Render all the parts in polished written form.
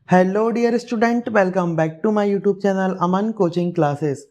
Hello dear student, welcome back to my YouTube channel Aman coaching classes.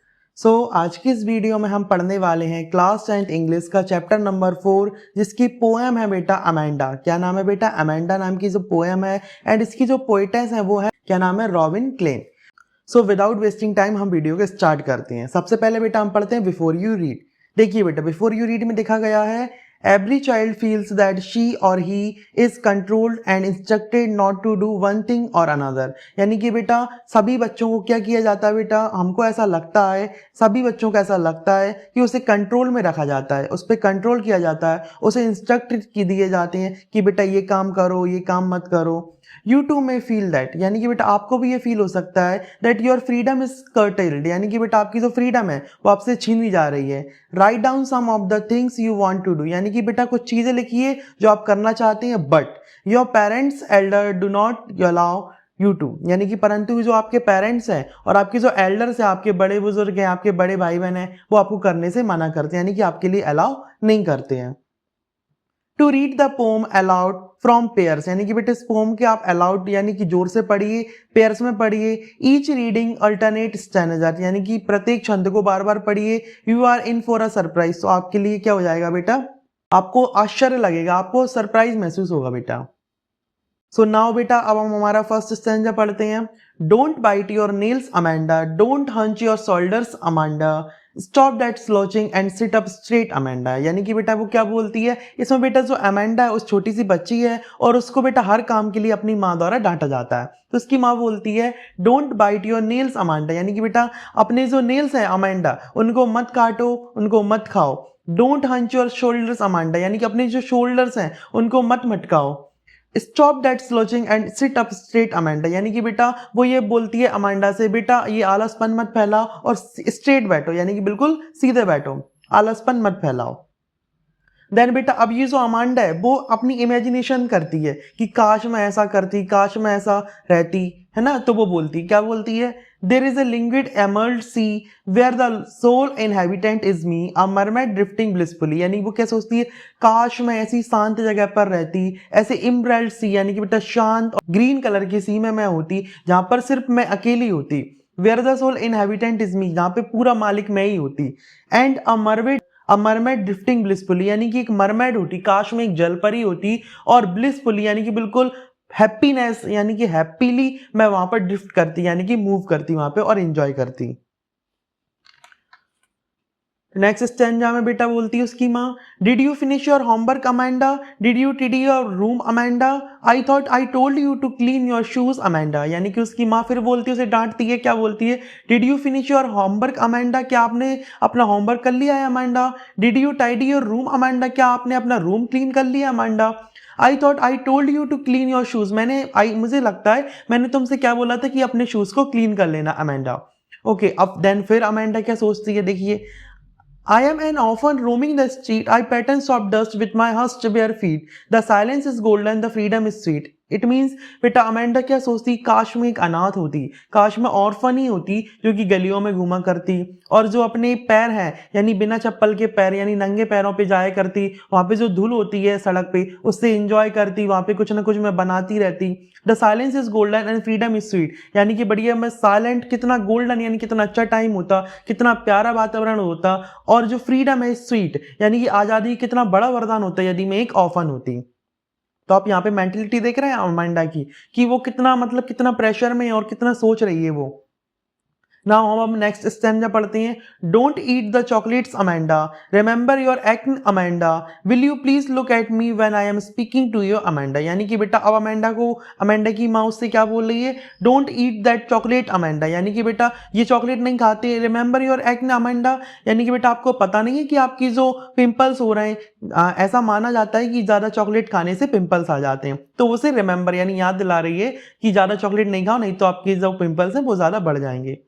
आज की इस video में हम पढ़ने वाले हैं क्लास 10 इंग्लिश का चैप्टर नंबर 4, जिसकी पोएम है बेटा अमेंडा। क्या नाम है बेटा? अमेंडा नाम की जो पोएम है, एंड इसकी जो पोइटेस है वो है, क्या नाम है? Robin Klein. Without wasting time हम वीडियो को स्टार्ट करते हैं। सबसे पहले बेटा हम पढ़ते हैं बिफोर यू रीड। देखिए बेटा, बिफोर यू रीड में देखा गया है every child feels that she और he is controlled and instructed not to do one thing और अनदर। यानी कि बेटा सभी बच्चों को क्या किया जाता है बेटा, हमको ऐसा लगता है, सभी बच्चों को ऐसा लगता है कि उसे कंट्रोल में रखा जाता है, उस पर कंट्रोल किया जाता है, उसे इंस्ट्रक्ट दिए जाते हैं कि बेटा ये काम करो, ये काम मत करो। यू टू में फील दैट, यानी कि बेटा आपको भी ये फील हो सकता है that your freedom is curtailed, यानी कि बेटा आपकी जो फ्रीडम है वो आपसे छीनी जा रही है। Write down some of the things you want to do, यानी कि बेटा कुछ चीजें लिखिए जो आप करना चाहते हैं, but your parents elder do not allow you to, यानी कि परंतु जो आपके पेरेंट्स हैं और आपके जो एल्डर्स हैं, आपके बड़े बुजुर्ग हैं, आपके बड़े भाई बहन हैं, वो आपको करने से मना करते हैं, यानी कि आपके लिए अलाउ नहीं करते हैं। To read the poem aloud from pairs, यानी कि बेटे इस पोम के आप अलाउड यानी कि जोर से पढ़िए, पेयर्स में पढ़िए। ईच रीडिंग अल्टरनेट स्टैंजार्ड, यानी कि प्रत्येक छंद को बार बार पढ़िए। You are in for a surprise, तो आपके लिए क्या हो जाएगा बेटा, आपको आश्चर्य लगेगा, आपको सरप्राइज महसूस होगा बेटा। नाउ बेटा अब हम हमारा फर्स्ट स्टैंजा पढ़ते हैं। Don't bite your nails Amanda, don't hunch your shoulders Amanda, stop that slouching and sit up straight Amanda. यानी कि बेटा वो क्या बोलती है इसमें बेटा, जो अमेंडा है उस छोटी सी बच्ची है और उसको बेटा हर काम के लिए अपनी माँ द्वारा डांटा जाता है, तो उसकी माँ बोलती है don't bite your nails Amanda, यानी कि बेटा अपने जो नेल्स हैं अमेंडा उनको मत काटो, उनको मत खाओ। Don't hunch your shoulders Amanda, यानी कि अपने जो शोल्डर्स हैं उनको मत मटकाओ। Stop that slouching and sit up straight Amanda, यानी कि बेटा वो ये बोलती है अमांडा से, बेटा ये आलसपन मत फैलाओ और स्ट्रेट बैठो, यानी कि बिल्कुल सीधे बैठो, आलसपन मत फैलाओ। देन बेटा अब ये जो अमांडा है वो अपनी इमेजिनेशन करती है कि काश मैं ऐसा करती, काश मैं ऐसा रहती, है ना। तो वो बोलती, क्या बोलती है, there is a liquid emerald sea where the sole inhabitant is me a mermaid drifting blissfully, यानी वो क्या सोचती है, काश मैं ऐसी शांत जगह पर रहती, ऐसे इमरल्ड सी, यानी कि बेटा शांत और ग्रीन कलर की सी में मैं होती, जहां पर सिर्फ मैं अकेली होती। Where the sole inhabitant is me, जहां पे पूरा मालिक मैं ही होती। And a mermaid drifting blissfully, यानी कि एक मरमेड होती, काश में एक जलपरी होती, और ब्लिसफुली यानी कि बिल्कुल हैप्पीनेस, यानी कि हैप्पीली मैं वहां पर ड्रिफ्ट करती, यानी कि मूव करती वहां पे और एंजॉय करती। नेक्स्ट स्टैंजा में बेटा बोलती है उसकी माँ, did you finish your homework Amanda, did you tidy your room Amanda, I thought I told you to clean your shoes Amanda. यानी कि उसकी माँ फिर बोलती है, उसे डांटती है, क्या बोलती है, did you finish your homework Amanda, क्या आपने अपना होमवर्क कर लिया है Amanda. Did you tidy your room Amanda, क्या आपने अपना रूम क्लीन कर लिया Amanda. I thought I told you to clean your shoes, मुझे लगता है मैंने तुमसे क्या बोला था कि अपने शूज को क्लीन कर लेना अमेंडा। ओके, अब देन फिर अमेंडा क्या सोचती है, देखिए, I am an orphan roaming the street. I pattern soft dust with my hushed bare feet. The silence is golden, the freedom is sweet. It means बेटा Amanda क्या सोचती, काश में एक अनाथ होती, काश में ऑर्फन ही होती जो कि गलियों में घूमा करती और जो अपने पैर हैं यानी बिना चप्पल के पैर यानी नंगे पैरों पे जाया करती, वहां पे जो धूल होती है सड़क पे उससे एंजॉय करती, वहां पे कुछ ना कुछ मैं बनाती रहती। The silence is golden and freedom is sweet, यानी कि बढ़िया मैं साइलेंट, कितना गोल्डन यानी कितना अच्छा टाइम होता, कितना प्यारा वातावरण होता, और जो फ्रीडम है स्वीट यानी कि आज़ादी कितना बड़ा वरदान होता है यदि मैं एक ऑर्फन होती। तो आप यहाँ पे मेंटलिटी देख रहे हैं अमांडा की कि वो कितना मतलब कितना प्रेशर में है और कितना सोच रही है वो। नाउ हम नेक्स्ट स्टैंजा पढ़ते हैं। Don't eat the chocolates Amanda, remember your acne Amanda, will you please look at me when I am speaking to your Amanda. यानी कि बेटा अब अमेंडा की माँ उससे क्या बोल रही है, don't eat that chocolate Amanda, यानी कि बेटा ये चॉकलेट नहीं खाते। रिमेंबर योर एक्न अमेंडा, यानी कि बेटा आपको पता नहीं है कि आपकी जो पिंपल्स हो रहे हैं, ऐसा माना जाता है कि ज्यादा चॉकलेट खाने से पिंपल्स आ जाते हैं, तो उसे रिमेंबर यानी याद दिला रही है कि ज्यादा चॉकलेट नहीं खाओ, नहीं तो आपके जो पिंपल्स हैं वो ज्यादा बढ़ जाएंगे।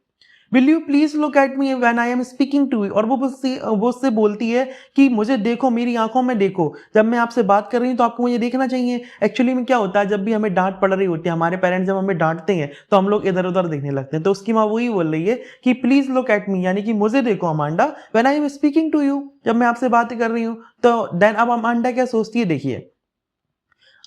Will you please look at me when I am speaking to you, और वो उससे बोलती है कि मुझे देखो, मेरी आंखों में देखो, जब मैं आपसे बात कर रही हूँ तो आपको मुझे देखना चाहिए। एक्चुअली में क्या होता है, जब भी हमें डांट पड़ रही होती है, हमारे पेरेंट्स जब हमें डांटते हैं तो हम लोग इधर उधर देखने लगते हैं, तो उसकी माँ वही बोल रही है कि प्लीज लुक एट मी, यानी कि मुझे देखो Amanda, when I am speaking to you, जब मैं आपसे बात कर रही हूँ। तो देन अब अमांडा क्या सोचती है, देखिए,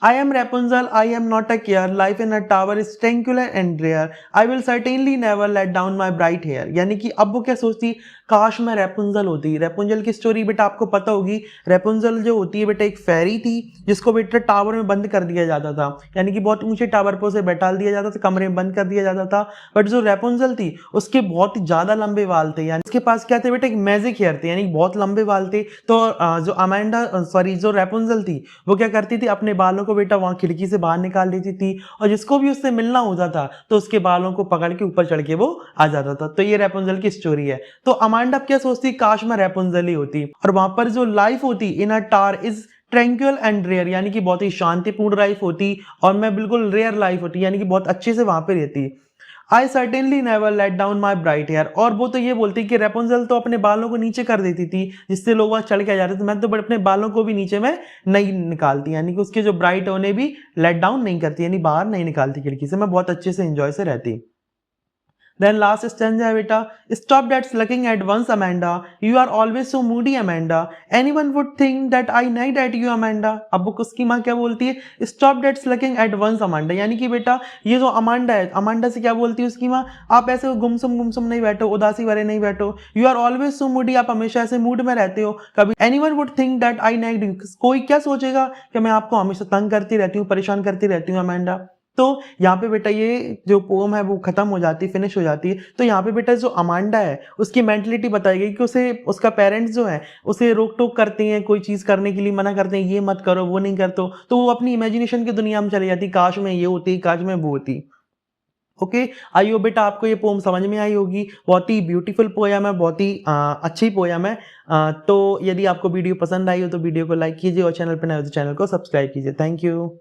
I am Rapunzel, I am not a care. Life in a tower is tranquil and rare. I will certainly never let down my bright hair. यानी कि अब वो क्या सोचती, काश मैं रेपुंजल होती। रेपुंजल की स्टोरी बेटा आपको पता होगी। रेपुंजल जो होती है बेटा एक फेरी थी जिसको बेटा टावर में बंद कर दिया जाता था, यानी कि बहुत ऊंचे टावर पर उसे बैठा दिया जाता था, कमरे में बंद कर दिया जाता था। बट जो रेपुंजल थी उसके बहुत ही ज्यादा लंबे बाल थे, यानी उसके पास क्या थे बेटा, एक मैजिक हेयर थे, यानी बहुत लंबे बाल थे। तो जो अमांडा सॉरी जो रेपुंजल थी वो क्या करती थी, अपने बालों को बेटा वहां खिड़की से बाहर निकाल देती थी और जिसको भी उससे मिलना होता था तो उसके बालों को पकड़ के ऊपर चढ़ के वो आ जाता था। तो ये रेपुंजल की स्टोरी है। तो अमांडा क्या सोचती, काश मैं रेपुंजल ही होती। और वहां पर जो लाइफ होती इन अ टार इज ट्रैंक्विल एंड रेयर, यानी कि बहुत ही शांतिपूर्ण लाइफ होती और मैं बिल्कुल रेयर लाइफ होती, यानी कि बहुत अच्छे से वहां पे रहती। I certainly never let down my bright hair, और वो तो ये बोलती कि रेपुंजल तो अपने बालों को नीचे कर देती थी जिससे लोग वहां चढ़ के आ जाते थे, मैं तो अपने बालों को भी नीचे में नहीं निकालती, यानी कि उसके जो ब्राइट होने भी लेट डाउन नहीं करती, यानी बाहर नहीं निकालती खिड़की से, मैं बहुत अच्छे से एंजॉय से रहती। Then last stanza है बेटा, stop that looking at once Amanda, you are always so moody Amanda, anyone would think that I nagged at you Amanda। अब उसकी माँ क्या बोलती है, stop that looking at once Amanda, यानी कि बेटा ये जो अमांडा है, अमांडा से क्या बोलती है उसकी माँ, आप ऐसे गुमसुम नहीं बैठो, उदासी वाले नहीं बैठो, you are always so moody, आप हमेशा ऐसे मूड में रहते हो, कभी anyone would think that I nagged you, कोई क्या सोचेगा कि मैं आपको हमेशा तंग करती रहती हूँ, परेशान करती रहती हूँ अमांडा। तो यहाँ पे बेटा ये जो पोम है वो खत्म हो जाती है, फिनिश हो जाती है। तो यहाँ पे बेटा जो अमांडा है उसकी मेंटलिटी बताई गई कि उसे उसका पेरेंट्स जो है उसे रोक टोक करते हैं, कोई चीज़ करने के लिए मना करते हैं, ये मत करो वो नहीं कर, तो वो अपनी इमेजिनेशन की दुनिया में चली जाती, काश में ये होती, काश में वो होती। ओके, आई हो बेटा आपको ये पोम समझ में आई होगी। बहुत ही ब्यूटीफुल पोयम है, बहुत ही अच्छी पोयम है। तो यदि आपको वीडियो पसंद आई हो तो वीडियो को लाइक कीजिए और चैनल पर नए हो तो चैनल को सब्सक्राइब कीजिए। Thank you.